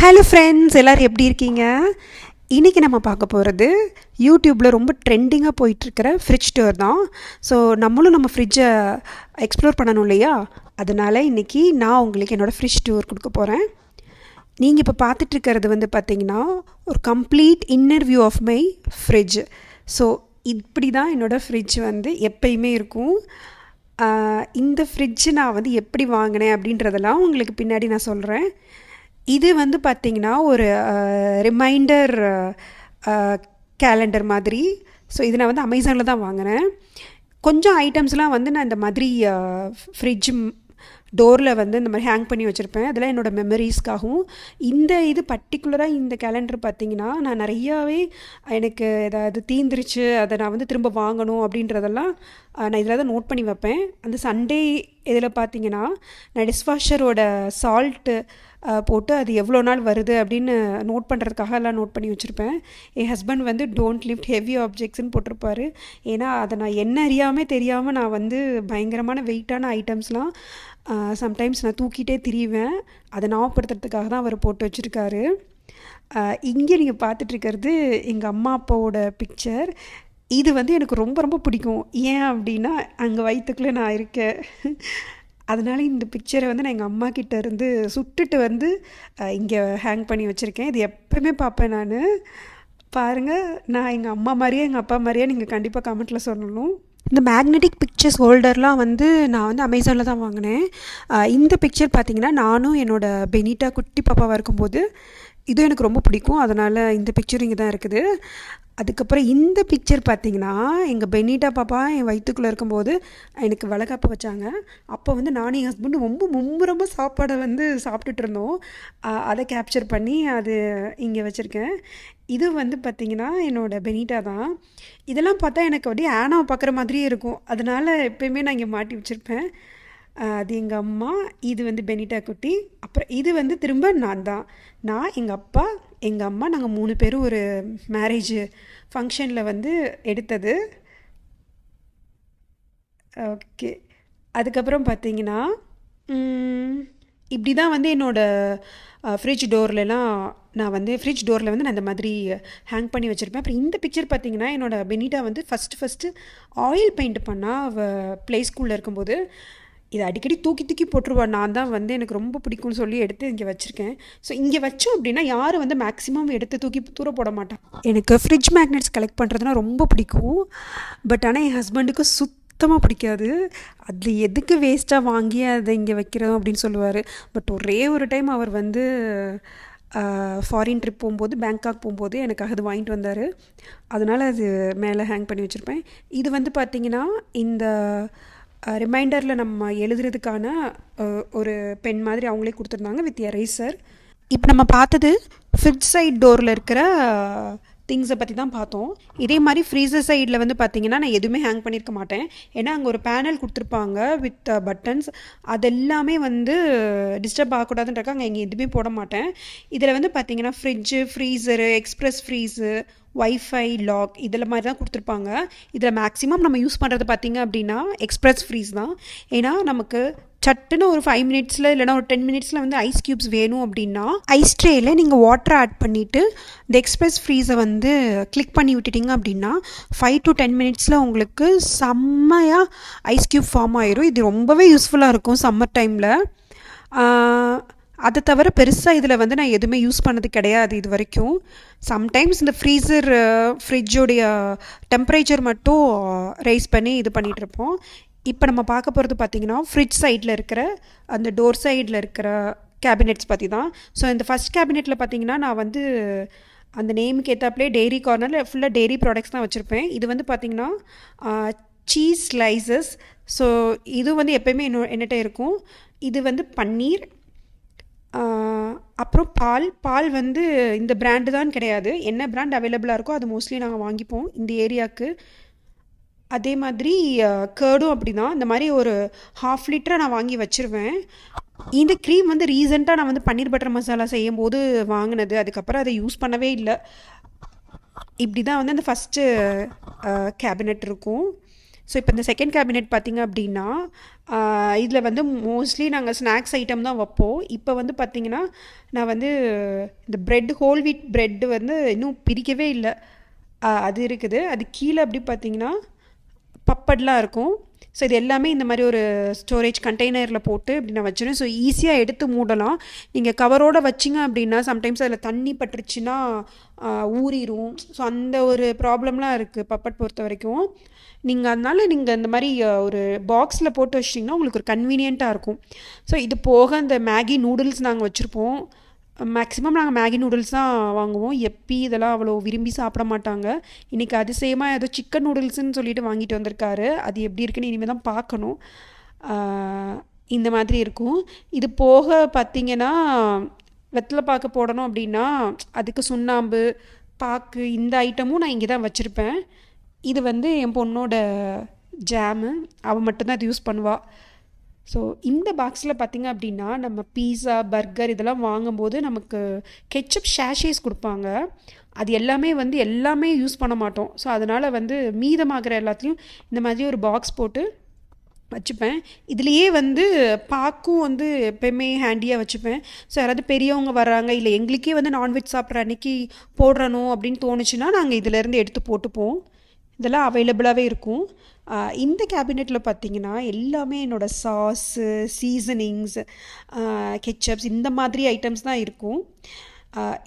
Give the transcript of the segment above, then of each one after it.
Hello friends, எல்லோரும் எப்படி இருக்கீங்க? இன்றைக்கி நம்ம பார்க்க போகிறது யூடியூப்பில் ரொம்ப ட்ரெண்டிங்காக போயிட்டுருக்கிற ஃப்ரிட்ஜ் டூர் தான். ஸோ நம்மளும் நம்ம ஃப்ரிட்ஜை எக்ஸ்ப்ளோர் பண்ணணும் இல்லையா? அதனால் இன்றைக்கி நான் உங்களுக்கு என்னோடய ஃப்ரிட்ஜ் டூர் கொடுக்க போகிறேன். நீங்கள் இப்போ பார்த்துட்ருக்கிறது வந்து பார்த்திங்கன்னா ஒரு complete inner view of my fridge. So இப்படி தான் என்னோடய ஃப்ரிட்ஜ் வந்து எப்பயுமே இருக்கும். இந்த ஃப்ரிட்ஜ் நான் வந்து எப்படி வாங்கினேன் அப்படின்றதெல்லாம் உங்களுக்கு பின்னாடி நான் சொல்கிறேன். இது வந்து பார்த்திங்கன்னா ஒரு ரிமைண்டர் கேலண்டர் மாதிரி. ஸோ இது நான் வந்து அமேசானில் தான் வாங்கினேன். கொஞ்சம் ஐட்டம்ஸ்லாம் வந்து நான் இந்த மாதிரி ஃப்ரிட்ஜ் டோரில் வந்து இந்த மாதிரி ஹேங் பண்ணி வச்சுருப்பேன். அதெல்லாம் என்னோடய மெமரிஸ்க்காகவும். இது பர்டிகுலராக இந்த கேலண்டர் பார்த்திங்கன்னா நான் நிறையாவே எனக்கு ஏதாவது தீந்துருச்சு, அதை நான் வந்து திரும்ப வாங்கணும் அப்படின்றதெல்லாம் நான் இதில் தான் நோட் பண்ணி வைப்பேன். அந்த சண்டே இதில் பார்த்திங்கன்னா நான் டிஷ்வாஷரோட சால்ட்டு போட்டு அது எவ்வளோ நாள் வருது அப்படின்னு நோட் பண்ணுறதுக்காக எல்லாம் நோட் பண்ணி வச்சுருப்பேன். என் ஹஸ்பண்ட் வந்து டோன்ட் லிஃப்ட் ஹெவி ஆப்ஜெக்ட்ஸ்ன்னு போட்டிருப்பாரு. ஏன்னா அதை நான் என்ன அறியாமல் தெரியாமல் நான் வந்து பயங்கரமான வெயிட்டான ஐட்டம்ஸ்லாம் சம்டைம்ஸ் நான் தூக்கிட்டே திரிவேன். அதை ஞாபகப்படுத்துறதுக்காக தான் அவர் போட்டு வச்சுருக்காரு. இங்கே நீங்கள் பார்த்துட்ருக்கிறது எங்கள் அம்மா அப்பாவோட பிக்சர். இது வந்து எனக்கு ரொம்ப ரொம்ப பிடிக்கும். ஏன் அப்படின்னா அங்கே வயிற்றுக்குள்ளே நான் இருக்கேன். அதனால் இந்த பிக்சரை வந்து நான் எங்கள் அம்மா கிட்டே இருந்து சுட்டுட்டு வந்து இங்கே ஹேங் பண்ணி வச்சுருக்கேன். இது எப்போவுமே பார்ப்பேன் நான். பாருங்கள், நான் எங்கள் அம்மா மாதிரியே எங்கள் அப்பா மாதிரியே நீங்கள் கண்டிப்பாக கமெண்ட்டில் சொல்லணும். இந்த மேக்னெட்டிக் பிக்சர்ஸ் ஹோல்டர்லாம் வந்து நான் வந்து அமேசானில் தான் வாங்கினேன். இந்த பிக்சர் பார்த்திங்கன்னா நானும் என்னோடய பெனிட்டா குட்டி பாப்பாவாக இருக்கும்போது இதுவும் எனக்கு ரொம்ப பிடிக்கும். அதனால் இந்த பிக்சர் இங்கே தான் இருக்குது. அதுக்கப்புறம் இந்த பிக்சர் பார்த்திங்கன்னா எங்கள் பெனிட்டா பாப்பா என் வயிற்றுக்குள்ளே இருக்கும்போது எனக்கு வளைகாப்பு வச்சாங்க. அப்போ வந்து நானும் என் ஹஸ்பண்டும் ரொம்ப மும்முரமாக சாப்பாடை வந்து சாப்பிட்டுட்டு இருந்தோம். அதை கேப்சர் பண்ணி அது இங்கே வச்சுருக்கேன். இது வந்து பார்த்திங்கன்னா என்னோடய பெனிட்டா தான். இதெல்லாம் பார்த்தா எனக்கு அப்படியே ஆனாவை பார்க்குற மாதிரியே இருக்கும். அதனால் எப்போயுமே நான் இங்கே மாட்டி வச்சுருப்பேன். அது எங்கள் அம்மா, இது வந்து பெனிட்டா குட்டி. அப்புறம் இது வந்து திரும்ப நான் தான். நான், எங்கள் அப்பா, எங்கள் அம்மா, நாங்கள் 3 பேரும் ஒரு மேரேஜ் ஃபங்க்ஷனில் வந்து எடுத்தது. ஓகே. அதுக்கப்புறம் பார்த்திங்கன்னா இப்படி தான் வந்து என்னோடய ஃப்ரிட்ஜ் டோர்லலாம் நான் அந்த மாதிரி ஹேங் பண்ணி வச்சுருப்பேன். அப்புறம் இந்த பிக்சர் பார்த்திங்கன்னா என்னோடய பெனிட்டா வந்து ஃபஸ்ட்டு ஆயில் பெயிண்ட் பண்ணால் அவள் ப்ளே ஸ்கூலில் இருக்கும்போது இதை அடிக்கடி தூக்கி போட்டுருவாள். நான் தான் வந்து எனக்கு ரொம்ப பிடிக்கும்னு சொல்லி எடுத்து இங்கே வச்சுருக்கேன். ஸோ இங்கே வச்சோம் அப்படின்னா யாரும் வந்து மேக்ஸிமம் எடுத்து தூக்கி தூர போட மாட்டான். எனக்கு ஃப்ரிட்ஜ் மேக்னெட்ஸ் கலெக்ட் பண்ணுறதுனா ரொம்ப பிடிக்கும். பட் ஆனால் என் ஹஸ்பண்டுக்கு சுத்தமாக பிடிக்காது. அதில் எதுக்கு வேஸ்ட்டாக வாங்கி அதை இங்கே வைக்கிறோம் அப்படின்னு சொல்லுவார். பட் ஒரே ஒரு டைம் அவர் வந்து ஃபாரின் ட்ரிப் போகும்போது, பேங்காக் போகும்போது எனக்காக அது வாங்கிட்டு வந்தார். அதனால் அது மேலே ஹேங் பண்ணி வச்சுருப்பேன். இது வந்து பார்த்திங்கன்னா இந்த ரிமைண்டரில் நம்ம எழுதுறதுக்கான ஒரு பென் மாதிரி அவங்களே கொடுத்துருந்தாங்க வித் எரேசர். இப்போ நம்ம பார்த்தது ஃப்ரிட்ஜ் சைட் டோரில் இருக்கிற திங்ஸை பற்றி தான் பார்த்தோம். இதே மாதிரி ஃப்ரீசர் சைடில் வந்து பார்த்திங்கன்னா நான் எதுவுமே ஹேங் பண்ணியிருக்க மாட்டேன். ஏன்னா அங்கே ஒரு பேனல் கொடுத்துருப்பாங்க வித் பட்டன்ஸ். அதெல்லாமே வந்து டிஸ்டர்ப் ஆகக்கூடாதுன்றக்காக அங்கே எங்கே எதுவுமே போட மாட்டேன். இதில் வந்து பார்த்திங்கன்னா fridge, freezer, express freeze, wifi, lock இதில் மாதிரி தான் கொடுத்துருப்பாங்க. இதில் மேக்ஸிமம் நம்ம யூஸ் பண்ணுறது பார்த்திங்க அப்படின்னா எக்ஸ்ப்ரெஸ் ஃப்ரீஸ் தான். ஏன்னா நமக்கு சட்டுன்னு ஒரு 5 மினிட்ஸில் இல்லைனா ஒரு 10 மினிட்ஸில் வந்து ஐஸ் க்யூப்ஸ் வேணும் அப்படின்னா ஐஸ் ட்ரேயில் நீங்கள் வாட்டரை ஆட் பண்ணிவிட்டு இந்த எக்ஸ்ப்ரெஸ் ஃப்ரீஸை வந்து கிளிக் பண்ணி விட்டுட்டிங்க அப்படின்னா 5 to 10 மினிட்ஸில் உங்களுக்கு செம்மையாக ஐஸ் க்யூப் ஃபார்ம் ஆயிரும். இது ரொம்பவே யூஸ்ஃபுல்லாக இருக்கும் சம்மர் டைமில். அதை தவிர பெருசாக இதில் வந்து நான் எதுவுமே யூஸ் பண்ணது கிடையாது இது வரைக்கும். சம்டைம்ஸ் இந்த ஃப்ரிட்ஜோடைய டெம்பரேச்சர் மட்டும் ரைஸ் பண்ணி இது பண்ணிகிட்ருப்போம். இப்போ நம்ம பார்க்க போகிறது பார்த்திங்கன்னா ஃப்ரிட்ஜ் சைடில் இருக்கிற அந்த டோர் சைடில் இருக்கிற கேபினெட்ஸ் பற்றி தான். ஸோ இந்த ஃபஸ்ட் கேபினெட்டில் பார்த்திங்கன்னா நான் வந்து அந்த நேமுக்கு ஏற்றாப்புலேயே டெய்ரி கார்னரில் ஃபுல்லாக டெய்ரி ப்ராடக்ட்ஸ் தான் வச்சுருப்பேன். இது வந்து பார்த்திங்கன்னா சீஸ் ஸ்லைசஸ். ஸோ இது வந்து எப்போயுமே என்னட்ட இருக்கும். இது வந்து பன்னீர், அப்புறம் பால் வந்து இந்த பிராண்டு தான் கிடையாது, என்ன பிராண்ட் அவைலபிளாக இருக்கோ அது மோஸ்ட்லி நாங்கள் வாங்கிப்போம் இந்த ஏரியாவுக்கு. அதே மாதிரி கேர்டும் அப்படி தான். இந்த மாதிரி ஒரு 1/2 லிட்டரை நான் வாங்கி வச்சுருவேன். இந்த க்ரீம் வந்து ரீசெண்டாக நான் வந்து பன்னீர் பட்டர் மசாலா செய்யும் போது வாங்கினது. அதுக்கப்புறம் அதை யூஸ் பண்ணவே இல்லை. இப்படி தான் வந்து அந்த ஃபஸ்ட்டு கேபினெட் இருக்கும். ஸோ இப்போ இந்த செகண்ட் கேபினெட் பார்த்திங்க அப்படின்னா இதில் வந்து மோஸ்ட்லி நாங்கள் ஸ்நாக்ஸ் ஐட்டம் தான் வைப்போம். இப்போ வந்து பார்த்திங்கன்னா நான் வந்து இந்த ப்ரெட் ஹோல் வீட் ப்ரெட்டு வந்து இன்னும் பிரிக்கவே இல்லை. அது இருக்குது. அது கீழே அப்படி பார்த்திங்கன்னா பப்பட்லாம் இருக்கும். ஸோ இது எல்லாமே இந்த மாதிரி ஒரு ஸ்டோரேஜ் கண்டெய்னரில் போட்டு இப்படி நான் வச்சுருவேன். ஸோ ஈஸியாக எடுத்து மூடலாம். நீங்கள் கவரோடு வச்சிங்க அப்படின்னா சம்டைம்ஸ் அதில் தண்ணி பட்டுருச்சுன்னா ஊறிடும். ஸோ அந்த ஒரு ப்ராப்ளம்லாம் இருக்குது பப்பட் பொறுத்த வரைக்கும். அதனால் நீங்கள் இந்த மாதிரி ஒரு பாக்ஸில் போட்டு வச்சிட்டிங்கன்னா உங்களுக்கு ஒரு கன்வீனியண்ட்டாக இருக்கும். ஸோ இது போக இந்த மேகி நூடுல்ஸ் நாங்கள் வச்சுருப்போம். மேக்ஸிமம் நாங்கள் மேகி நூடுல்ஸ் தான் வாங்குவோம். எப்பி இதெல்லாம் அவ்வளோ விரும்பி சாப்பிட மாட்டாங்க. இன்றைக்கி அதிசயமாக ஏதோ சிக்கன் நூடுல்ஸ்ன்னு சொல்லிட்டு வாங்கிட்டு வந்திருக்காரு. அது எப்படி இருக்குன்னு இனிமேல் தான் பார்க்கணும். இந்த மாதிரி இருக்கும். இது போக பார்த்திங்கன்னா வெத்தலை பாக்கு போடணும் அப்படின்னா அதுக்கு சுண்ணாம்பு பாக்கு இந்த ஐட்டமும் நான் இங்கே தான் வச்சுருப்பேன். இது வந்து என் பொண்ணோட ஜாமு. அவள் மட்டும்தான் இது யூஸ் பண்ணுவாள். ஸோ இந்த பாக்ஸில் பார்த்திங்க அப்படின்னா நம்ம பீஸா பர்கர் இதெல்லாம் வாங்கும்போது நமக்கு கெச்சப் ஷேஷேஸ் கொடுப்பாங்க. அது எல்லாமே யூஸ் பண்ண மாட்டோம். ஸோ அதனால் வந்து மீதமாகிற எல்லாத்துலேயும் இந்த மாதிரி ஒரு பாக்ஸ் போட்டு வச்சுப்பேன். இதுலேயே வந்து பாக்கும் வந்து எப்போயுமே ஹேண்டியாக வச்சுப்பேன். ஸோ யாராவது பெரியவங்க வர்றாங்க இல்லை எங்களுக்கே வந்து நான்வெஜ் சாப்பிட்ற அன்றைக்கி போடுறணும் அப்படின்னு தோணுச்சுன்னா நாங்கள் இதிலேருந்து எடுத்து போட்டுப்போம். இதெல்லாம் அவைலபிளாகவே இருக்கும். இந்த கேபினெட்டில் பார்த்திங்கன்னா எல்லாமே என்னோடய சாஸு சீசனிங்ஸ் கெச்சப்ஸ் இந்த மாதிரி ஐட்டம்ஸ் தான் இருக்கும்.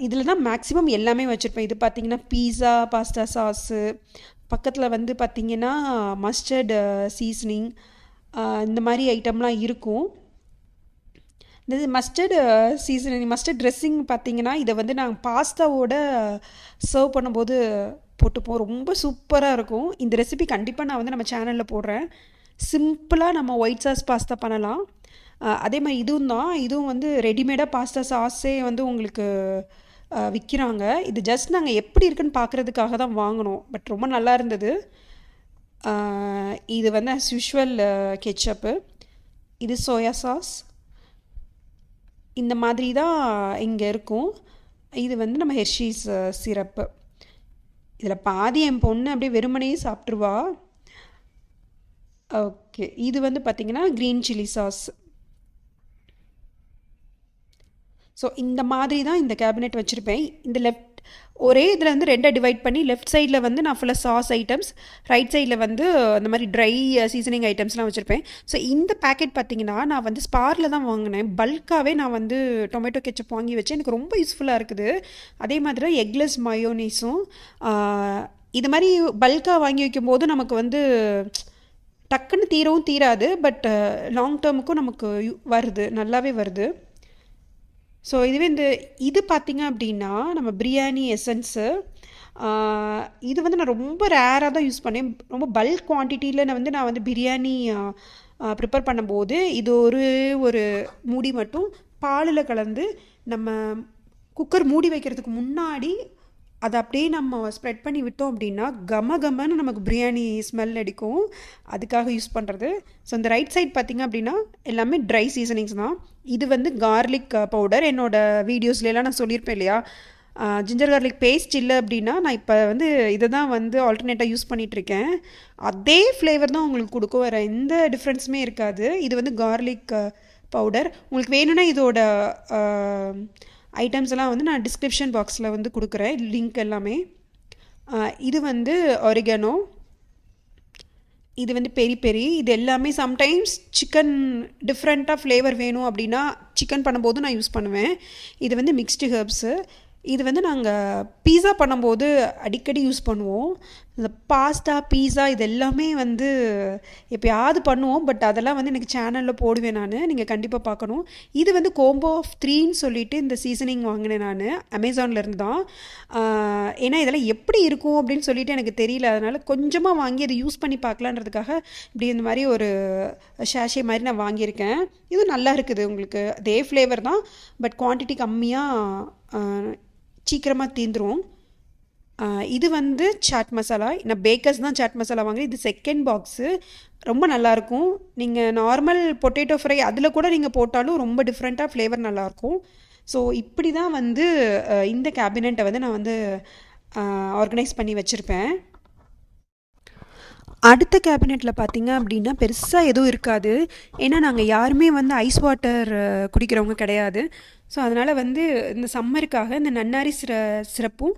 இதில் தான் மேக்ஸிமம் எல்லாமே வச்சுருப்பேன். இது பார்த்திங்கன்னா பீஸா பாஸ்தா சாஸு, பக்கத்தில் வந்து பார்த்திங்கன்னா மஸ்டர்டு சீசனிங் இந்த மாதிரி ஐட்டம்லாம் இருக்கும். இந்த மஸ்டர்டு சீசனிங் மஸ்டர்ட் ட்ரெஸ்ஸிங் பார்த்திங்கன்னா இதை வந்து நாங்கள் பாஸ்தாவோட சர்வ் பண்ணும்போது போட்டுப்போம். ரொம்ப சூப்பராக இருக்கும். இந்த ரெசிபி கண்டிப்பாக நான் வந்து நம்ம சேனலில் போடுறேன். சிம்பிளாக நம்ம ஒயிட் சாஸ் பாஸ்தா பண்ணலாம். அதே மாதிரி இதுவும் வந்து ரெடிமேடாக பாஸ்தா சாஸே வந்து உங்களுக்கு விற்கிறாங்க. இது ஜஸ்ட் நாங்கள் எப்படி இருக்குன்னு பார்க்குறதுக்காக தான் வாங்கினோம். பட் ரொம்ப நல்லா இருந்தது. இது வந்து அஸ் யூஷுவல் கெச்சப்பு, இது சோயா சாஸ், இந்த மாதிரி தான் இங்கே இருக்கும். இது வந்து நம்ம ஹெர்ஷீஸ் சிரப்பு. இதில் பாதி என் பொண்ணு அப்படியே வெறுமனையே சாப்பிட்ருவா. ஓகே, இது வந்து பார்த்திங்கன்னா க்ரீன் சில்லி சாஸ். ஸோ இந்த மாதிரி தான் இந்த கேபினெட் வச்சுருப்பேன். இந்த லெஃப்ட் ஒரே இதில் வந்து ரெண்டாக டிவைட் பண்ணி லெஃப்ட் சைடில் வந்து நான் ஃபுல்லாக சாஸ் ஐட்டம்ஸ், ரைட் சைடில் வந்து அந்த மாதிரி ட்ரை சீசனிங் ஐட்டம்ஸ்லாம் வச்சுருப்பேன். ஸோ இந்த பேக்கெட் பார்த்திங்கன்னா நான் வந்து ஸ்பாரில் தான் வாங்கினேன். பல்காகவே நான் வந்து டொமேட்டோ கெச்சப் வாங்கி வச்சேன். எனக்கு ரொம்ப யூஸ்ஃபுல்லாக இருக்குது. அதே மாதிரி தான் எக்லெஸ் மயோனீஸும் இது மாதிரி பல்காக வாங்கி வைக்கும்போது நமக்கு வந்து டக்குன்னு தீரவும் தீராது. பட் லாங் டேர்முக்கும் நமக்கு வருது, நல்லாவே வருது. ஸோ இதுவே இது பார்த்திங்க அப்படின்னா நம்ம பிரியாணி எசன்ஸு. இது வந்து நான் ரொம்ப ரேராக தான் யூஸ் பண்ணேன். ரொம்ப பல்க் குவான்டிட்டியில் நான் வந்து பிரியாணி ப்ரிப்பேர் பண்ணும்போது இது ஒரு மூடி மட்டும் பாலில் கலந்து நம்ம குக்கர் மூடி வைக்கிறதுக்கு முன்னாடி அதை அப்படியே நம்ம ஸ்ப்ரெட் பண்ணி விட்டோம் அப்படின்னா கமன்னு நமக்கு பிரியாணி ஸ்மெல் அடிக்கும். அதுக்காக யூஸ் பண்ணுறது. ஸோ இந்த ரைட் சைட் பார்த்திங்க அப்படின்னா எல்லாமே ட்ரை சீசனிங்ஸ் தான். இது வந்து கார்லிக் பவுடர். என்னோடய வீடியோஸ்லாம் நான் சொல்லியிருப்பேன் இல்லையா, ஜிஞ்சர் கார்லிக் பேஸ்ட் இல்லை அப்படின்னா நான் இப்போ வந்து இதை தான் வந்து ஆல்டர்னேட்டாக யூஸ் பண்ணிகிட்ருக்கேன். அதே ஃப்ளேவர் தான் உங்களுக்கு கொடுக்கும், வேறு எந்த டிஃப்ரென்ஸுமே இருக்காது. இது வந்து கார்லிக் பவுடர். உங்களுக்கு வேணும்னா இதோட ஐட்டம்ஸ் எல்லாம் வந்து நான் டிஸ்கிரிப்ஷன் பாக்ஸில் வந்து கொடுக்குறேன் லிங்க் எல்லாமே. இது வந்து ஒரிகனோ, இது வந்து பெரி. இது எல்லாமே சம்டைம்ஸ் சிக்கன் டிஃப்ரெண்ட்டாக ஃப்ளேவர் வேணும் அப்படின்னா சிக்கன் பண்ணும்போது நான் யூஸ் பண்ணுவேன். இது வந்து மிக்ஸ்டு ஹெர்ப்ஸு. இது வந்து நாங்கள் பீஸா பண்ணும்போது அடிக்கடி யூஸ் பண்ணுவோம். இந்த பாஸ்தா பீஸா இது எல்லாமே வந்து எப்போயாவது பண்ணுவோம். பட் அதெல்லாம் வந்து எனக்கு சேனலில் போடுவேன் நான், நீங்கள் கண்டிப்பாக பார்க்கணும். இது வந்து கோம்போ ஆஃப் 3ன்னு சொல்லிட்டு இந்த சீசனிங் வாங்கினேன் நான் அமேசான்லேருந்து தான். ஏன்னா இதெல்லாம் எப்படி இருக்கும் அப்படின்னு சொல்லிட்டு எனக்கு தெரியல. அதனால் கொஞ்சமாக வாங்கி அதை யூஸ் பண்ணி பார்க்கலான்றதுக்காக இப்படி இந்த மாதிரி ஒரு ஷாஷே மாதிரி நான் வாங்கியிருக்கேன். இது நல்லா இருக்குது. உங்களுக்கு அதே ஃப்ளேவர் தான், பட் குவான்டிட்டி கம்மியாக சீக்கிரமாக தீந்துரும். இது வந்து சாட் மசாலா. நான் பேக்கர்ஸ் தான் சாட் மசாலா வாங்குறேன். இது செகண்ட் பாக்ஸு. ரொம்ப நல்லாயிருக்கும். நீங்கள் நார்மல் பொட்டேட்டோ ஃப்ரை அதில் கூட நீங்கள் போட்டாலும் ரொம்ப டிஃப்ரெண்ட்டாக ஃப்ளேவர் நல்லாயிருக்கும். ஸோ இப்படி தான் வந்து இந்த கேபினெட்டை வந்து நான் வந்து ஆர்கனைஸ் பண்ணி வச்சுருப்பேன். அடுத்த கேபினெட்டில் பார்த்தீங்க அப்படின்னா பெருசாக எதுவும் இருக்காது. ஏன்னா நாங்கள் யாருமே வந்து ஐஸ் வாட்டர் குடிக்கிறவங்க கிடையாது. ஸோ அதனால் வந்து இந்த சம்மருக்காக இந்த நன்னாரி சிரப்பும்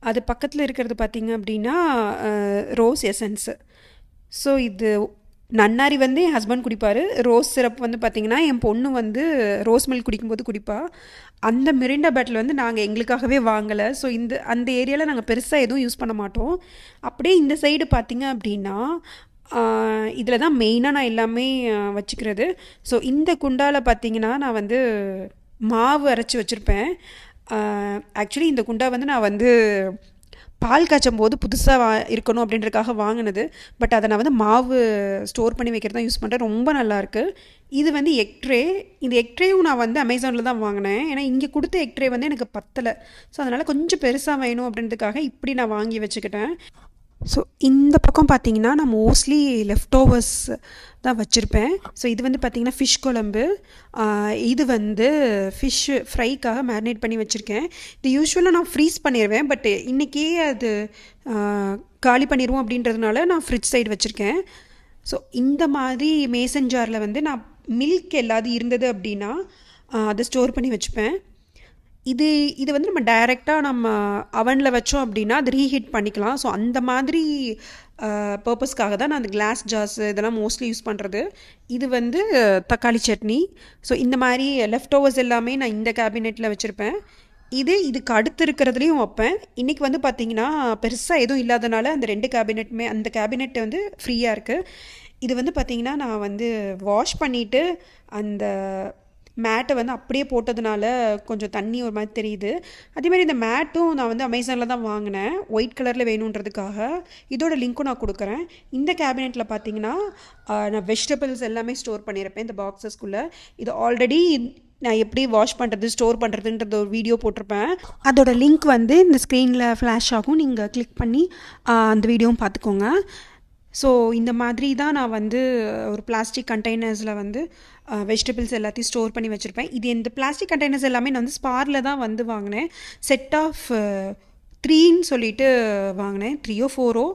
அது பக்கத்தில் இருக்கிறது பார்த்தீங்க அப்படின்னா ரோஸ் எசன்ஸு. ஸோ இது நன்னாரி வந்து என் ஹஸ்பண்ட் குடிப்பார். ரோஸ் சிரப் வந்து பார்த்திங்கன்னா என் பொண்ணு வந்து ரோஸ் மில்க் குடிக்கும்போது குடிப்பா. அந்த மிரிண்டா பாட்டில் வந்து நாங்கள் எங்களுக்காகவே வாங்கலை. ஸோ அந்த ஏரியாவில் நாங்கள் பெருசாக எதுவும் யூஸ் பண்ண மாட்டோம். அப்படியே இந்த சைடு பார்த்திங்க அப்படின்னா இதில் தான் மெயினாக நான் எல்லாமே வச்சுக்கிறது. ஸோ இந்த குண்டாவில் பார்த்திங்கன்னா நான் வந்து மாவு அரைச்சி வச்சுருப்பேன். ஆக்சுவலி இந்த குண்டா வந்து நான் வந்து பால் காய்ச்சும் போது புதுசாக இருக்கணும் அப்படின்றதுக்காக வாங்கினது. பட் அதை நான் வந்து மாவு ஸ்டோர் பண்ணி வைக்கிறது தான் யூஸ் பண்ணுறேன். ரொம்ப நல்லாயிருக்கு. இது வந்து எக் ட்ரே. இந்த எக் ட்ரேயும் நான் வந்து அமேசானில் தான் வாங்கினேன். ஏன்னா இங்கே கொடுத்த எக் ட்ரே வந்து எனக்கு பத்தலை. ஸோ அதனால் கொஞ்சம் பெருசாக வேணும் அப்படின்றதுக்காக இப்படி நான் வாங்கி வச்சுக்கிட்டேன். ஸோ இந்த பக்கம் பார்த்தீங்கன்னா நான் மோஸ்ட்லி லெஃப்ட் ஓவர்ஸ் தான் வச்சுருப்பேன். ஸோ இது வந்து பார்த்திங்கன்னா ஃபிஷ் குழம்பு. இது வந்து ஃபிஷ்ஷு ஃப்ரைக்காக மேரினேட் பண்ணி வச்சுருக்கேன். இது யூஸ்வலாக நான் ஃப்ரீஸ் பண்ணிடுவேன். பட் இன்றைக்கே அது காலி பண்ணிடுவோம் அப்படின்றதுனால நான் ஃப்ரிட்ஜ் சைடு வச்சுருக்கேன். ஸோ இந்த மாதிரி மேசன் ஜாரில் வந்து நான் மில்க் எல்லாது இருந்தது அப்படின்னா அதை ஸ்டோர் பண்ணி வச்சுப்பேன். இது வந்து நம்ம டைரெக்டாக நம்ம அவனில் வச்சோம் அப்படின்னா அது ரீஹீட் பண்ணிக்கலாம். ஸோ அந்த மாதிரி பர்பஸ்க்காக தான் நான் அந்த கிளாஸ் ஜார்ஸ் இதெல்லாம் மோஸ்ட்லி யூஸ் பண்ணுறது. இது வந்து தக்காளி சட்னி. ஸோ இந்த மாதிரி லெஃப்ட் ஓவர்ஸ் எல்லாமே நான் இந்த கேபினெட்டில் வச்சுருப்பேன். இதுக்கு அடுத்து இருக்கிறதுலையும் வைப்பேன். இன்றைக்கி வந்து பார்த்திங்கன்னா பெருசாக எதுவும் இல்லாதனால அந்த 2 கேபினெட்டுமே அந்த கேபினெட் வந்து ஃப்ரீயாக இருக்குது. இது வந்து பார்த்திங்கன்னா நான் வந்து வாஷ் பண்ணிவிட்டு அந்த மேட்டை வந்து அப்படியே போட்டதுனால கொஞ்சம் தண்ணி ஒரு மாதிரி தெரியுது. அதேமாதிரி இந்த மேட்டும் நான் வந்து அமேசானில் தான் வாங்கினேன், ஒயிட் கலரில் வேணுன்றதுக்காக. இதோட லிங்க்கும் நான் கொடுக்குறேன். இந்த கேபினெட்டில் பார்த்தீங்கன்னா நான் வெஜிடபிள்ஸ் எல்லாமே ஸ்டோர் பண்ணியிருப்பேன் இந்த பாக்ஸஸ்குள்ளே. இது ஆல்ரெடி நான் எப்படி வாஷ் பண்ணுறது ஸ்டோர் பண்ணுறதுன்றது ஒரு வீடியோ போட்டிருப்பேன். அதோட லிங்க் வந்து இந்த ஸ்க்ரீனில் ஃப்ளாஷ் ஆகும். நீங்கள் கிளிக் பண்ணி அந்த வீடியோவும் பார்த்துக்கோங்க. ஸோ இந்த மாதிரி தான் நான் வந்து ஒரு பிளாஸ்டிக் கண்டெய்னர்ஸில் வந்து வெஜிடபிள்ஸ் எல்லாத்தையும் ஸ்டோர் பண்ணி வச்சுருப்பேன். இந்த பிளாஸ்டிக் கண்டெய்னர்ஸ் எல்லாமே நான் வந்து ஸ்பாரில் தான் வந்து வாங்கினேன். செட் ஆஃப் 3ன்னு சொல்லிட்டு வாங்கினேன். 3ஓ 4ஓ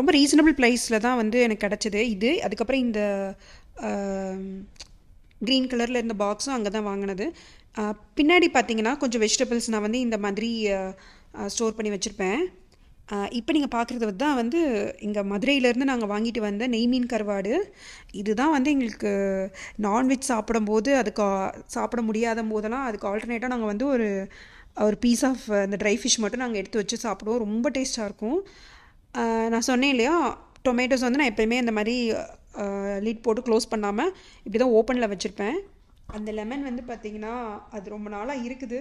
ரொம்ப ரீசனபிள் ப்ரைஸில் தான் வந்து எனக்கு கிடச்சிது இது. அதுக்கப்புறம் இந்த க்ரீன் கலரில் இருந்த பாக்ஸும் அங்கே தான் வாங்கினது. பின்னாடி பார்த்தீங்கன்னா கொஞ்சம் வெஜிடபிள்ஸ் நான் வந்து இந்த மாதிரி ஸ்டோர் பண்ணி வச்சுருப்பேன். இப்போ நீங்கள் பார்க்குறது தான் வந்து இங்கே மதுரையிலேருந்து நாங்கள் வாங்கிட்டு வந்த நெய் மீன் கருவாடு. இதுதான் வந்து எங்களுக்கு நான்வெஜ் சாப்பிடும்போது சாப்பிட முடியாத போதெல்லாம் அதுக்கு ஆல்டர்னேட்டாக நாங்கள் வந்து ஒரு பீஸ் ஆஃப் இந்த ட்ரை ஃபிஷ் மட்டும் நாங்கள் எடுத்து வச்சு சாப்பிடுவோம். ரொம்ப டேஸ்ட்டாக இருக்கும். நான் சொன்னேன் இல்லையா, டொமேட்டோஸ் வந்து நான் எப்போயுமே இந்த மாதிரி லீட் போட்டு க்ளோஸ் பண்ணாமல் இப்படி தான் ஓப்பனில் வச்சுருப்பேன். அந்த லெமன் வந்து பார்த்திங்கன்னா அது ரொம்ப நாளாக இருக்குது.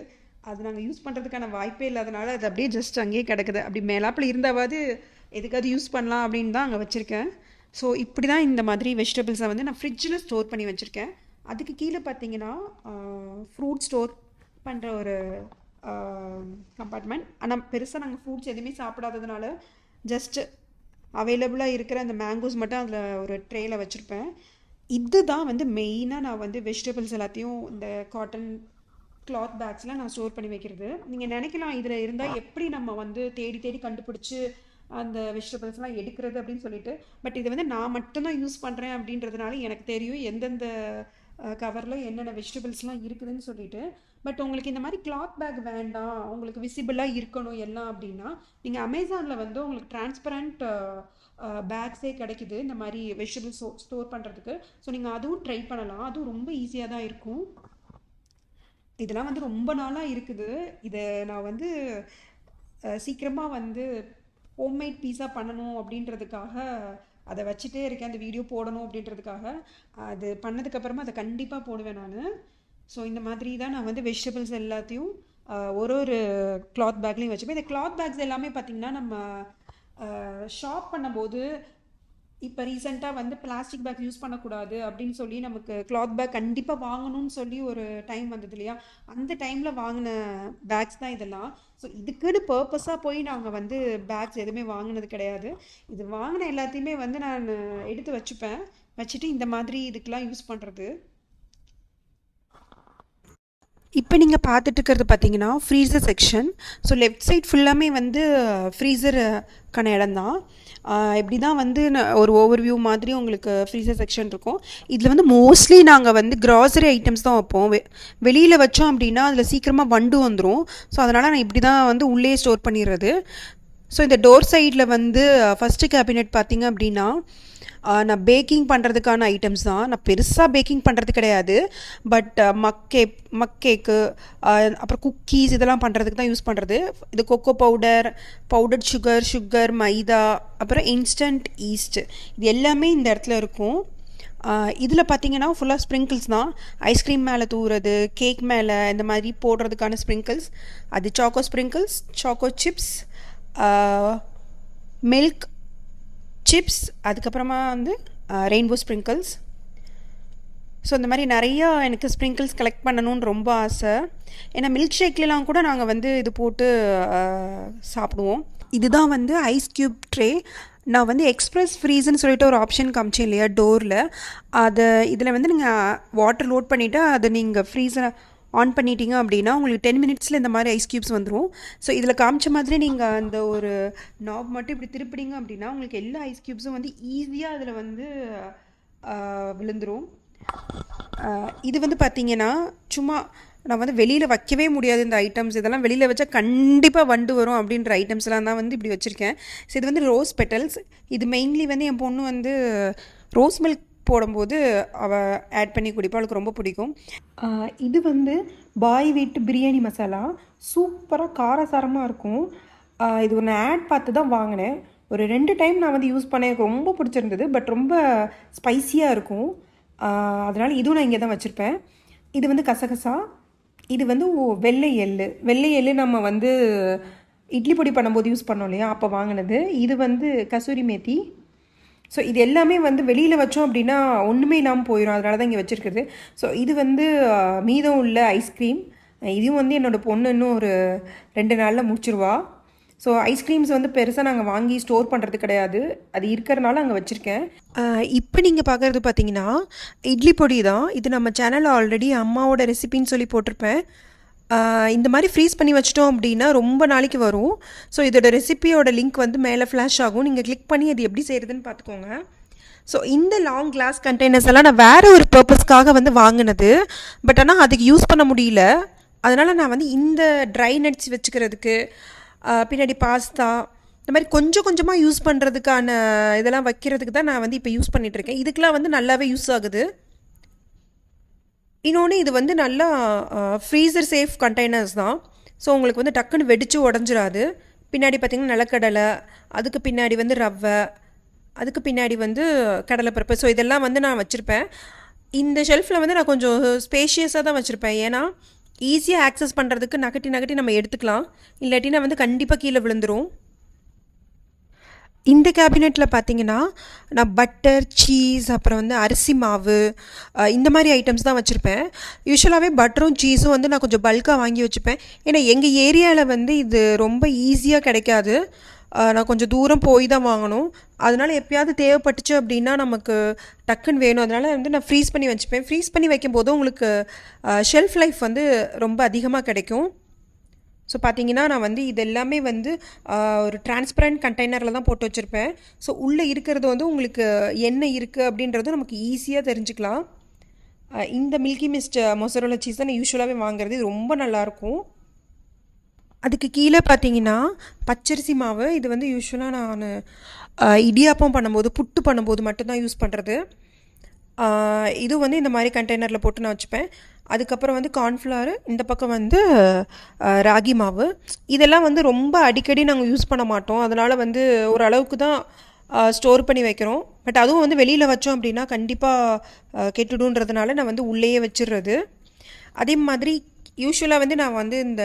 அது நாங்கள் யூஸ் பண்ணுறதுக்கான வாய்ப்பே இல்லாதனால அது அப்படியே ஜஸ்ட் அங்கேயே கிடக்குது. அப்படி மேலாப்பில் இருந்தாவது எதுக்காவது யூஸ் பண்ணலாம் அப்படின்னு தான் அங்கே வச்சுருக்கேன். ஸோ இப்படி தான் இந்த மாதிரி வெஜிடபிள்ஸை வந்து நான் ஃப்ரிட்ஜில் ஸ்டோர் பண்ணி வச்சுருக்கேன். அதுக்கு கீழே பார்த்தீங்கன்னா ஃப்ரூட் ஸ்டோர் பண்ணுற ஒரு கம்பார்ட்மெண்ட். ஆனால் பெருசாக நாங்கள் ஃப்ரூட்ஸ் எதுவுமே சாப்பிடாததுனால ஜஸ்ட்டு அவைலபிளாக இருக்கிற அந்த மேங்கோஸ் மட்டும் அதில் ஒரு ட்ரேயில் வச்சுருப்பேன். இதுதான் வந்து மெயினாக நான் வந்து வெஜிடபிள்ஸ் எல்லாத்தையும் இந்த காட்டன் கிளாத் பேக்ஸில் நான் ஸ்டோர் பண்ணி வைக்கிறது. நீங்கள் நினைக்கலாம் இதில் இருந்தால் எப்படி நம்ம வந்து தேடி தேடி கண்டுபிடிச்சி அந்த வெஜிடபிள்ஸ்லாம் எடுக்கிறது அப்படின்னு சொல்லிட்டு. பட் இதை வந்து நான் மட்டும்தான் யூஸ் பண்ணுறேன் அப்படின்றதுனால எனக்கு தெரியும் எந்தெந்த கவரில் என்னென்ன வெஜிடபிள்ஸ்லாம் இருக்குதுன்னு சொல்லிட்டு. பட் உங்களுக்கு இந்த மாதிரி கிளாத் பேக் வேண்டாம், உங்களுக்கு விசிபிளாக இருக்கணும் எல்லாம் அப்படின்னா நீங்கள் அமேசானில் வந்து உங்களுக்கு டிரான்ஸ்பரண்ட் பேக்ஸே கிடைக்குது இந்த மாதிரி வெஜிடபிள்ஸ் ஸ்டோர் பண்ணுறதுக்கு. ஸோ நீங்கள் அதுவும் ட்ரை பண்ணலாம். அதுவும் ரொம்ப ஈஸியாக தான் இருக்கும். இதெல்லாம் வந்து ரொம்ப நாளாக இருக்குது. இதை நான் வந்து சீக்கிரமாக வந்து ஹோம்மேட் பீஸா பண்ணணும் அப்படின்றதுக்காக அதை வச்சுட்டே இருக்கேன். அந்த வீடியோ போடணும் அப்படின்றதுக்காக. அது பண்ணதுக்கப்புறமா அதை கண்டிப்பாக போடுவேன் நான். ஸோ இந்த மாதிரி தான் நான் வந்து வெஜிடபிள்ஸ் எல்லாத்தையும் ஒரு கிளாத் பேக்லேயும் வச்சுப்பேன். இந்த கிளாத் பேக்ஸ் எல்லாமே பார்த்திங்கன்னா நம்ம ஷாப் பண்ணும்போது இப்போ ரீசெண்டாக வந்து பிளாஸ்டிக் பேக் யூஸ் பண்ணக்கூடாது அப்படின்னு சொல்லி நமக்கு கிளாத் பேக் கண்டிப்பாக வாங்கணும்னு சொல்லி ஒரு டைம் வந்தது இல்லையா, அந்த டைமில் வாங்கின பேக்ஸ் தான் இதெல்லாம். ஸோ இதுக்குன்னு பர்பஸாக போய் நாங்கள் வந்து பேக்ஸ் எதுவுமே வாங்கினது கிடையாது. இது வாங்கின எல்லாத்தையுமே வந்து நான் எடுத்து வச்சுட்டு இந்த மாதிரி இதுக்கெலாம் யூஸ் பண்ணுறது. இப்போ நீங்கள் பார்த்துட்டு இருக்கிறது பார்த்தீங்கன்னா freezer section. So left side ஃபுல்லாமே வந்து ஃப்ரீசருக்கான இடம் தான். இப்படி தான் வந்து ஒரு ஓவர்வியூ மாதிரி உங்களுக்கு ஃப்ரீசர் செக்ஷன் இருக்கும். இதில் வந்து மோஸ்ட்லி நாங்கள் வந்து கிராசரி ஐட்டம்ஸ் தான் வைப்போம். வெளியில் வச்சோம் அப்படின்னா அதில் சீக்கிரமாக வண்டு வந்துடும். ஸோ அதனால் நான் இப்படி தான் வந்து உள்ளே ஸ்டோர் பண்ணிடுறது. ஸோ இந்த டோர் சைடில் வந்து ஃபஸ்ட்டு கேபினெட் பார்த்திங்க அப்படின்னா நான் பேக்கிங் பண்ணுறதுக்கான ஐட்டம்ஸ் தான். நான் பெருசாக பேக்கிங் பண்ணுறது கிடையாது. பட் கேக்கு அப்புறம் குக்கீஸ் இதெல்லாம் பண்ணுறதுக்கு தான் யூஸ் பண்ணுறது. இது கொக்கோ பவுடர்ட் சுகர், மைதா, அப்புறம் இன்ஸ்டன்ட் ஈஸ்ட், இது எல்லாமே இந்த இடத்துல இருக்கும். இதில் பார்த்தீங்கன்னா ஃபுல்லாக ஸ்ப்ரிங்கிள்ஸ் தான். ஐஸ்கிரீம் மேலே தூவுறது, கேக் மேலே இந்த மாதிரி போடுறதுக்கான ஸ்ப்ரிங்கிள்ஸ். அது choco sprinkles, choco chips, milk chips, அதுக்கப்புறமா வந்து ரெயின்போ ஸ்ப்ரிங்கிள்ஸ். ஸோ இந்த மாதிரி நிறையா எனக்கு ஸ்ப்ரிங்கிள்ஸ் கலெக்ட் பண்ணணுன்னு ரொம்ப ஆசை. ஏன்னா மில்க் ஷேக்லாம் கூட நாங்கள் வந்து இது போட்டு சாப்பிடுவோம். இதுதான் வந்து ஐஸ் க்யூப் ட்ரே. நான் வந்து எக்ஸ்ப்ரெஸ் ஃப்ரீஸ்ன்னு சொல்லிட்டு ஒரு ஆப்ஷன் காமிச்சேன் இல்லையா டோரில், அதை இதில் வந்து நீங்கள் வாட்டர் லோட் பண்ணிவிட்டு அதை நீங்கள் ஃப்ரீஸரை ஆன் பண்ணிட்டீங்க அப்படின்னா உங்களுக்கு 10 மினிட்ஸில் இந்த மாதிரி ஐஸ் க்யூப்ஸ் வந்துடும். ஸோ இதில் காமிச்ச மாதிரி நீங்கள் அந்த ஒரு நாப் மட்டும் இப்படி திருப்பிடிங்க அப்படின்னா உங்களுக்கு எல்லா ஐஸ் க்யூப்ஸும் வந்து ஈஸியாக அதில் வந்து விழுந்துடும். இது வந்து பார்த்திங்கன்னா சும்மா நான் வந்து வெளியில் வைக்கவே முடியாது இந்த ஐட்டம்ஸ். இதெல்லாம் வெளியில் வச்சா கண்டிப்பாக வண்டு வரும் அப்படின்ற ஐட்டம்ஸ்லாம் தான் வந்து இப்படி வச்சுருக்கேன். ஸோ இது வந்து ரோஸ் பெட்டல்ஸ். இது மெயின்லி வந்து என் பொண்ணு வந்து ரோஸ் மில்க் போடும்போது அவள் ஆட் பண்ணி குடிப்பா, அவளுக்கு ரொம்ப பிடிக்கும். இது வந்து பாய் வீட்டு பிரியாணி மசாலா. சூப்பராக காரசாரமாக இருக்கும். இது ஒன்று ஆட் பார்த்து தான் வாங்கினேன். ஒரு 2 டைம் நான் வந்து யூஸ் பண்ணேன். எனக்கு ரொம்ப பிடிச்சிருந்தது. பட் ரொம்ப ஸ்பைஸியாக இருக்கும். அதனால் இதுவும் நான் இங்கே தான் வச்சுருப்பேன். இது வந்து கசகசா. இது வந்து வெள்ளை எள்ளு நம்ம வந்து இட்லி பொடி பண்ணும்போது யூஸ் பண்ணோம் இல்லையா, அப்போ வாங்கினது. இது வந்து கசூரி மேத்தி. ஸோ இது எல்லாமே வந்து வெளியில் வச்சோம் அப்படின்னா ஒன்றுமே இல்லாமல் போயிடும். அதனால தான் இங்கே வச்சுருக்குது. ஸோ இது வந்து மீதம் உள்ள ஐஸ்கிரீம். இதுவும் வந்து என்னோடய பொண்ணு இன்னும் ஒரு 2 நாளில் முடிச்சிருவா. ஸோ ஐஸ்கிரீம்ஸ் வந்து பெருசாக நாங்கள் வாங்கி ஸ்டோர் பண்ணுறது கிடையாது. அது இருக்கிறனால அங்கே வச்சுருக்கேன். இப்போ நீங்கள் பார்க்குறது பார்த்தீங்கன்னா இட்லி பொடி தான். இது நம்ம சேனலில் ஆல்ரெடி அம்மாவோட ரெசிபின்னு சொல்லி போட்டிருப்பேன். இந்த மாதிரி ஃப்ரீஸ் பண்ணி வச்சிட்டோம் அப்படின்னா ரொம்ப நாளைக்கு வரும். ஸோ இதோட ரெசிபியோட லிங்க் வந்து மேலே ஃப்ளாஷ் ஆகும். நீங்கள் கிளிக் பண்ணி அது எப்படி செய்கிறதுன்னு பார்த்துக்கோங்க. ஸோ இந்த லாங் கிளாஸ் கண்டெய்னர்ஸ் எல்லாம் நான் வேறு ஒரு பர்பஸ்க்காக வந்து வாங்கினது. பட் ஆனால் அதுக்கு யூஸ் பண்ண முடியல. அதனால் நான் வந்து இந்த ட்ரை நட்ஸ் வச்சுக்கிறதுக்கு, பின்னாடி பாஸ்தா, இந்த மாதிரி கொஞ்சம் கொஞ்சமாக யூஸ் பண்ணுறதுக்கான இதெல்லாம் வைக்கிறதுக்கு தான் நான் வந்து இப்போ யூஸ் பண்ணிகிட்ருக்கேன். இதுக்கெலாம் வந்து நல்லாவே யூஸ் ஆகுது. இன்னொன்று இது வந்து நல்லா ஃப்ரீசர் சேஃப் கண்டெய்னர்ஸ் தான். ஸோ உங்களுக்கு வந்து டக்குன்னு வெடித்து உடஞ்சிடாது. பின்னாடி பார்த்திங்கன்னா நிலக்கடலை, அதுக்கு பின்னாடி வந்து ரவை, அதுக்கு பின்னாடி வந்து கடலைப்பருப்பு. ஸோ இதெல்லாம் வந்து நான் வச்சுருப்பேன். இந்த ஷெல்ஃபில் வந்து நான் கொஞ்சம் ஸ்பேஷியஸாக தான் வச்சுருப்பேன். ஏன்னா ஈஸியாக ஆக்சஸ் பண்ணுறதுக்கு நகட்டி நம்ம எடுத்துக்கலாம். இல்லாட்டினா வந்து கண்டிப்பாக கீழே விழுந்துடும். இந்த கேபினெட்டில் பார்த்தீங்கன்னா நான் பட்டர், சீஸ், அப்புறம் வந்து அரிசி மாவு, இந்த மாதிரி ஐட்டம்ஸ் தான் வச்சுருப்பேன். யூஸ்வலாகவே பட்டரும் சீஸும் வந்து நான் கொஞ்சம் பல்காக வாங்கி வச்சுப்பேன். ஏன்னா எங்கள் ஏரியாவில் வந்து இது ரொம்ப ஈஸியாக கிடைக்காது. நான் கொஞ்சம் தூரம் போய் தான் வாங்கணும். அதனால் எப்போயாவது தேவைப்பட்டுச்சு அப்படின்னா நமக்கு டக்குன்னு வேணும். அதனால் வந்து நான் ஃப்ரீஸ் பண்ணி வச்சுப்பேன். ஃப்ரீஸ் பண்ணி வைக்கும்போது உங்களுக்கு ஷெல்ஃப் லைஃப் வந்து ரொம்ப அதிகமாக கிடைக்கும். ஸோ பார்த்தீங்கன்னா நான் வந்து இது எல்லாமே வந்து ஒரு டிரான்ஸ்பரண்ட் கண்டெய்னரில் தான் போட்டு வச்சுருப்பேன். ஸோ உள்ளே இருக்கிறது வந்து உங்களுக்கு என்ன இருக்குது அப்படின்றது நமக்கு ஈஸியாக தெரிஞ்சுக்கலாம். இந்த மில்கி மிஸ்ட் மொசரோலா சீஸ் தான் நான் யூஸ்வலாகவே வாங்குறது. இது ரொம்ப நல்லாயிருக்கும். அதுக்கு கீழே பார்த்தீங்கன்னா பச்சரிசி மாவு. இது வந்து யூஸ்வலாக நான் இடியாப்பம் பண்ணும்போது, புட்டு பண்ணும்போது மட்டும்தான் யூஸ் பண்ணுறது. இது வந்து இந்த மாதிரி கண்டெய்னரில் போட்டு நான் வச்சுப்பேன். அதுக்கப்புறம் வந்து கார்ன்ஃப்ளவர், இந்த பக்கம் வந்து ராகி மாவு. இதெல்லாம் வந்து ரொம்ப அடிக்கடி நாங்கள் யூஸ் பண்ண மாட்டோம். அதனால் வந்து ஓரளவுக்கு தான் ஸ்டோர் பண்ணி வைக்கிறோம். பட் அதுவும் வந்து வெளியில் வச்சோம் அப்படின்னா கண்டிப்பாக கெட்டுடுன்றதுனால நான் வந்து உள்ளேயே வச்சிடுறது. அதே மாதிரி யூஸ்வலாக வந்து நான் வந்து இந்த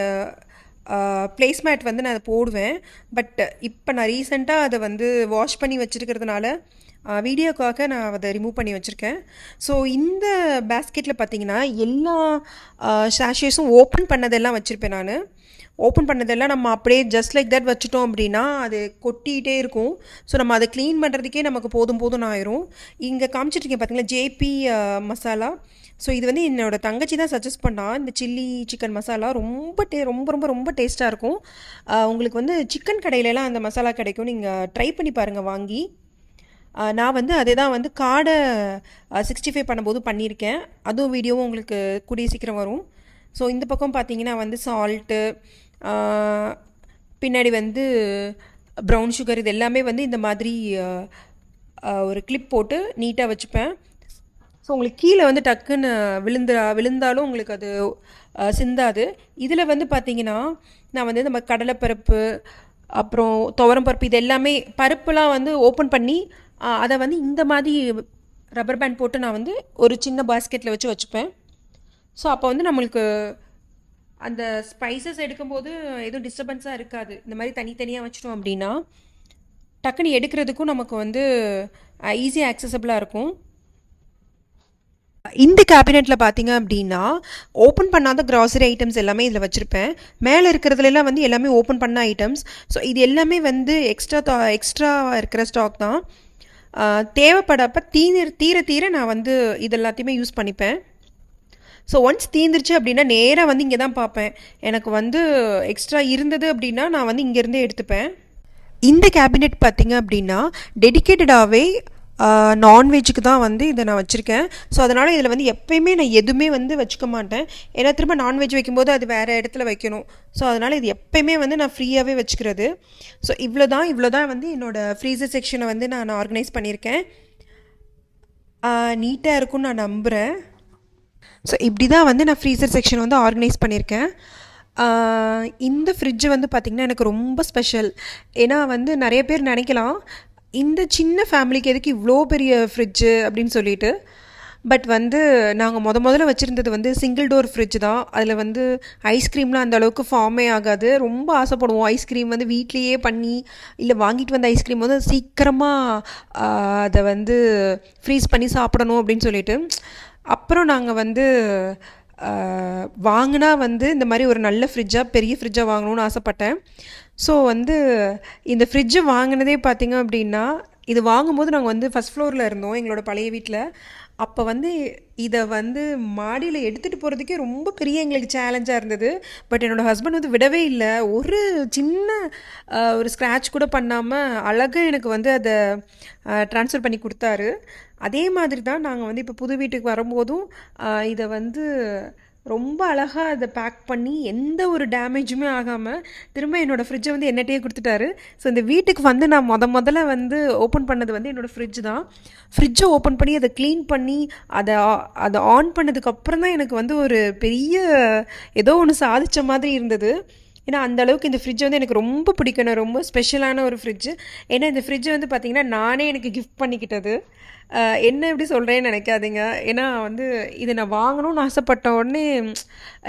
பிளேஸ்மேட் வந்து நான் அதை போடுவேன். பட் இப்போ நான் ரீசெண்டாக அதை வந்து வாஷ் பண்ணி வச்சுருக்கிறதுனால வீடியோக்காக நான் அதை ரிமூவ் பண்ணி வச்சுருக்கேன். ஸோ இந்த பேஸ்கெட்டில் பார்த்தீங்கன்னா எல்லா ஷாஷேஸும் ஓப்பன் பண்ணதெல்லாம் வச்சுருப்பேன். நான் ஓப்பன் பண்ணதெல்லாம் நம்ம அப்படியே ஜஸ்ட் லைக் தட் வச்சுட்டோம் அப்படின்னா அது கொட்டிகிட்டே இருக்கும். ஸோ நம்ம அதை க்ளீன் பண்ணுறதுக்கே நமக்கு போதும் ஆயிரும். இங்கே காமிச்சிட்ருக்கேன் பார்த்தீங்களா, ஜேபி மசாலா. ஸோ இது வந்து என்னோடய தங்கச்சி தான் சஜஸ்ட் பண்ணால் இந்த சில்லி சிக்கன் மசாலா ரொம்ப ரொம்ப ரொம்ப ரொம்ப டேஸ்ட்டாக இருக்கும். உங்களுக்கு வந்து சிக்கன் கடையிலலாம் அந்த மசாலா கிடைக்கும், நீங்கள் ட்ரை பண்ணி பாருங்கள் வாங்கி. நான் வந்து அதே தான் வந்து காடை 65 பண்ணும்போது பண்ணியிருக்கேன். அதுவும் வீடியோவும் உங்களுக்கு கூடிய சீக்கிரம் வரும். ஸோ இந்த பக்கம் பார்த்தீங்கன்னா வந்து சால்ட்டு, பின்னாடி வந்து ப்ரௌன் சுகர், இது எல்லாமே வந்து இந்த மாதிரி ஒரு கிளிப் போட்டு நீட்டாக வச்சுப்பேன். ஸோ உங்களுக்கு கீழே வந்து டக்குன்னு விழுந்தாலும் உங்களுக்கு அது சிந்தாது. இதில் வந்து பார்த்திங்கன்னா நான் வந்து நம்ம கடலைப்பருப்பு, அப்புறம் துவரம் பருப்பு, இது எல்லாமே பருப்புலாம் வந்து ஓப்பன் பண்ணி அதை வந்து இந்த மாதிரி ரப்பர் பேண்ட் போட்டு நான் வந்து ஒரு சின்ன பாஸ்கெட்டில் வச்சுப்பேன். ஸோ அப்போ வந்து நம்மளுக்கு அந்த ஸ்பைசஸ் எடுக்கும்போது எதுவும் டிஸ்டர்பன்ஸாக இருக்காது. இந்த மாதிரி தனித்தனியாக வச்சிட்டோம் அப்படின்னா டக்குன்னு எடுக்கிறதுக்கும் நமக்கு வந்து ஈஸியாக ஆக்சசபிளாக இருக்கும். இந்த கேபினெட்டில் பார்த்தீங்க அப்படின்னா ஓப்பன் பண்ணாத க்ராசரி ஐட்டம்ஸ் எல்லாமே இதில் வச்சுருப்பேன். மேலே இருக்கிறதுலாம் வந்து எல்லாமே ஓப்பன் பண்ண ஐட்டம்ஸ். ஸோ இது எல்லாமே வந்து எக்ஸ்ட்ரா இருக்கிற ஸ்டாக் தான். தேவைப்படப்போ தீர நான் வந்து இது எல்லாத்தையுமே யூஸ் பண்ணிப்பேன். ஸோ ஒன்ஸ் தீந்துருச்சு அப்படின்னா நேராக வந்து இங்கே தான் பார்ப்பேன். எனக்கு வந்து எக்ஸ்ட்ரா இருந்தது அப்படின்னா நான் வந்து இங்கேருந்தே எடுத்துப்பேன். இந்த கேபினெட் பார்த்திங்க அப்படின்னா டெடிக்கேட்டடாகவே நான்வெஜ்ஜுக்கு தான் வந்து இதை நான் வச்சுருக்கேன். ஸோ அதனால் இதில் வந்து எப்போயுமே நான் எதுவுமே வந்து வச்சுக்க மாட்டேன். ஏன்னா திரும்ப நான்வெஜ் வைக்கும்போது அது வேறு இடத்துல வைக்கணும். ஸோ அதனால் இது எப்போயுமே வந்து நான் ஃப்ரீயாகவே வச்சுக்கிறது. ஸோ இவ்வளோ தான் வந்து என்னோடய ஃப்ரீசர் செக்ஷனை வந்து நான் ஆர்கனைஸ் பண்ணியிருக்கேன். நீட்டாக இருக்கும்னு நான் நம்புகிறேன். ஸோ இப்படி தான் வந்து நான் ஃப்ரீசர் செக்ஷன் வந்து ஆர்கனைஸ் பண்ணியிருக்கேன். இந்த ஃப்ரிட்ஜு வந்து பார்த்திங்கன்னா எனக்கு ரொம்ப ஸ்பெஷல். ஏன்னா வந்து நிறைய பேர் நினைக்கலாம் இந்த சின்ன ஃபேமிலிக்கு எதுக்கு இவ்வளோ பெரிய ஃப்ரிட்ஜு அப்படின்னு சொல்லிட்டு. பட் வந்து நாங்கள் முதல்ல வச்சுருந்தது வந்து சிங்கிள் டோர் ஃப்ரிட்ஜ் தான். அதில் வந்து ஐஸ்கிரீம்லாம் அந்த அளவுக்கு ஃபார்மே ஆகாது. ரொம்ப ஆசைப்படுவோம் ஐஸ்கிரீம் வந்து வீட்லேயே பண்ணி, இல்லை வாங்கிட்டு வந்த ஐஸ்கிரீம் வந்து சீக்கிரமாக அதை வந்து ஃப்ரீஸ் பண்ணி சாப்பிடணும் அப்படின்னு சொல்லிட்டு. அப்புறம் நாங்கள் வந்து வாங்கினா வந்து இந்த மாதிரி ஒரு நல்ல பெரிய ஃப்ரிட்ஜாக வாங்கணும்னு ஆசைப்பட்டேன். ஸோ வந்து இந்த ஃப்ரிட்ஜு வாங்கினதே பார்த்திங்க அப்படின்னா, இது வாங்கும்போது நாங்கள் வந்து ஃபஸ்ட் ஃப்ளோரில் இருந்தோம் எங்களோட பழைய வீட்டில். அப்போ வந்து இதை வந்து மாடியில் எடுத்துகிட்டு போகிறதுக்கே ரொம்ப பெரிய எங்களுக்கு சேலஞ்சாக இருந்தது. பட் என்னோடய ஹஸ்பண்ட் வந்து விடவே இல்லை. ஒரு சின்ன ஒரு ஸ்க்ராட்ச் கூட பண்ணாமல் அழகாக எனக்கு வந்து அதை ட்ரான்ஸ்ஃபர் பண்ணி கொடுத்தாரு. அதே மாதிரி தான் நாங்கள் வந்து இப்போ புது வீட்டுக்கு வரும்போதும் இதை வந்து ரொம்ப அழகாக அதை பேக் பண்ணி எந்த ஒரு டேமேஜுமே ஆகாமல் திரும்ப என்னோடய ஃப்ரிட்ஜை வந்து என்னட்டையே கொடுத்துட்டாரு. ஸோ இந்த வீட்டுக்கு வந்து நான் முதல்ல வந்து ஓப்பன் பண்ணது வந்து என்னோடய ஃப்ரிட்ஜ் தான். ஃப்ரிட்ஜை ஓப்பன் பண்ணி அதை க்ளீன் பண்ணி அதை ஆன் பண்ணதுக்கப்புறம் தான் எனக்கு வந்து ஒரு பெரிய ஏதோ ஒன்று சாதித்த மாதிரி இருந்தது. ஏன்னா அந்தளவுக்கு இந்த ஃப்ரிட்ஜ் வந்து எனக்கு ரொம்ப பிடிக்கணும். ரொம்ப ஸ்பெஷலான ஒரு ஃப்ரிட்ஜு. ஏன்னா இந்த ஃப்ரிட்ஜை வந்து பார்த்திங்கன்னா நானே எனக்கு கிஃப்ட் பண்ணிக்கிட்டது. என்ன எப்படி சொல்கிறேன்னு நினைக்காதீங்க. ஏன்னா வந்து இதை நான் வாங்கணும்னு ஆசைப்பட்ட உடனே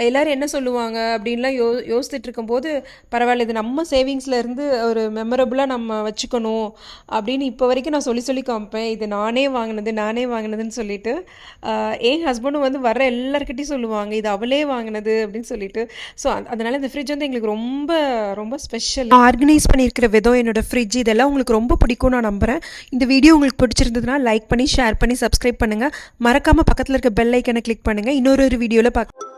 எல்லோரும் என்ன சொல்லுவாங்க அப்படின்லாம் யோசிச்சுட்டு இருக்கும்போது, பரவாயில்ல இது நம்ம சேவிங்ஸில் இருந்து ஒரு மெமரபுளாக நம்ம வச்சுக்கணும் அப்படின்னு இப்போ வரைக்கும் நான் சொல்லி காமிப்பேன். இது நானே வாங்கினதுன்னு சொல்லிட்டு. என் ஹஸ்பண்டும் வந்து வர எல்லாருக்கிட்டையும் சொல்லுவாங்க இது அவளே வாங்கினது அப்படின்னு சொல்லிட்டு. ஸோ அதனால் இந்த ஃப்ரிட்ஜ் வந்து எங்களுக்கு ரொம்ப ரொம்ப ஸ்பெஷல். ஆர்கனைஸ் பண்ணியிருக்கிற விதம், என்னோடய ஃப்ரிட்ஜ், இதெல்லாம் உங்களுக்கு ரொம்ப பிடிக்கும் நான் நம்புகிறேன். இந்த வீடியோ உங்களுக்கு பிடிச்சிருந்ததுன்னா லைக் பண்ணி, ஷேர் பண்ணி, சப்ஸ்கிரைப் பண்ணுங்கள். மறக்காமல் பக்கத்தில் இருக்க பெல் ஐக்கனை கிளிக் பண்ணுங்கள். இன்னொரு வீடியோவில் பார்க்க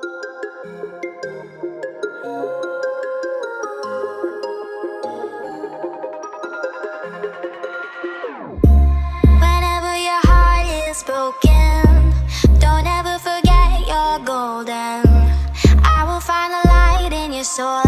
broken. Don't ever forget you're golden. I will find the light in your soul.